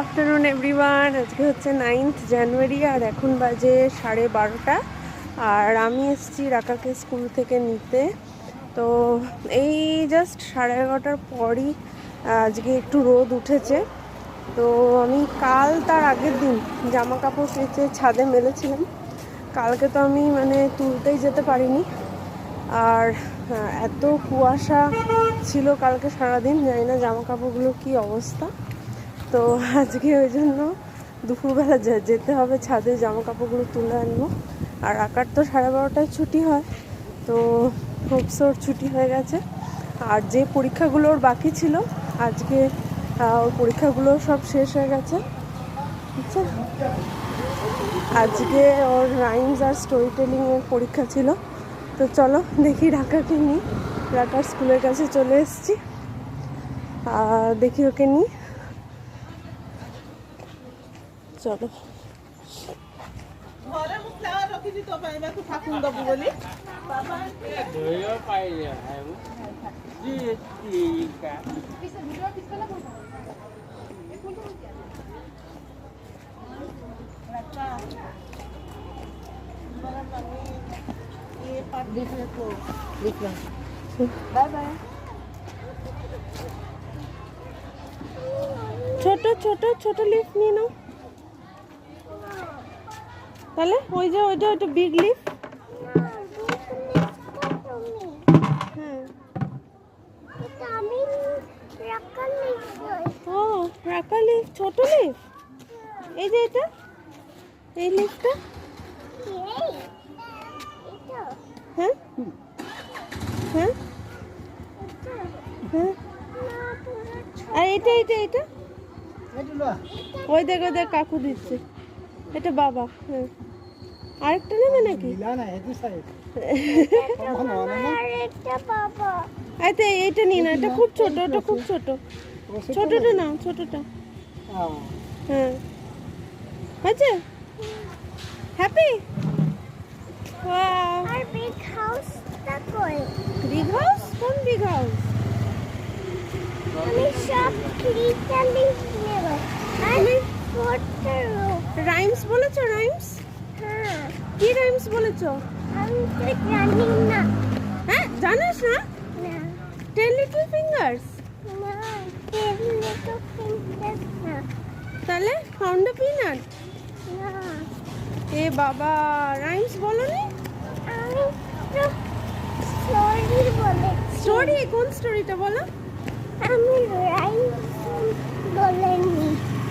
Afternoon everyone. আজকে হচ্ছে 9th জানুয়ারি আর এখন বাজে 12:30 আর আমি এসেছি রাকাকে স্কুল থেকে নিতে। তো এই জাস্ট 11:30 পরই আজকে একটু রোদ উঠেছে। তো আমি কাল তার আগের দিন জামা কাপড় কেচে ছাদে মেলেছিলাম। কালকে তো আমি তুলতেই যেতে পারিনি। আর এত কুয়াশা ছিল কালকে সারাদিন, জানি না জামা কাপড়গুলোর কী অবস্থা। তো আজকে ওই জন্য দুপুরবেলা যেতে হবে ছাদে, জামা কাপড়গুলো তুলে আনবো। আর আকার তো 12:30টায় ছুটি হয়, তো হোপসোর ছুটি হয়ে গেছে। আর যে পরীক্ষাগুলোর বাকি ছিল আজকে ওর পরীক্ষাগুলো সব শেষ হয়ে গেছে। আচ্ছা, আজকে ওর রাইমস আর স্টোরি টেলিংয়ের পরীক্ষা ছিল। তো চলো দেখি রাকাকে নিই। রাকার স্কুলের কাছে চলে এসেছি, দেখি ওকে নিই। চলো ছোট ছোট ছোট লিফ নিয়ে নাও তাহলে। ওই যে ওইটা বিগ লিফ। হ্যাঁ, ও রাকা লিফ, ছোট লিফ। এই যে এটা, এই লিফটা। হ্যাঁ হ্যাঁ হ্যাঁ। আর এটা এটা এটা ওই দেখ কাকু দিচ্ছে, এটা বাবা। হ্যাঁ, আরেকটা নেবে নাকি? এইটা নিয়ে না, এটা খুব ছোট, ওটা খুব ছোট। ছোটটা না, ছোটটা। হ্যাঁ, হয়েছে। হ্যাপি। বিগ হাউস কোন বিগ হাউস? আমি সব রাইমস বলেছো? রাইমস? হ্যাঁ। কি রাইমস বলেছো? আমি জানি না। হ্যাঁ, জানিস না? না। 10 লিটল ফিঙ্গার্স? না, 10 লিটল ফিঙ্গার্স না। তাহলে ফাউন্ড আ পিনাট? না। এ বাবা, রাইমস বলনি? আমি তো স্টোরি বলেছি। স্টোরি? কোন স্টোরিটা বলো? আমি রাইমস বলিনি।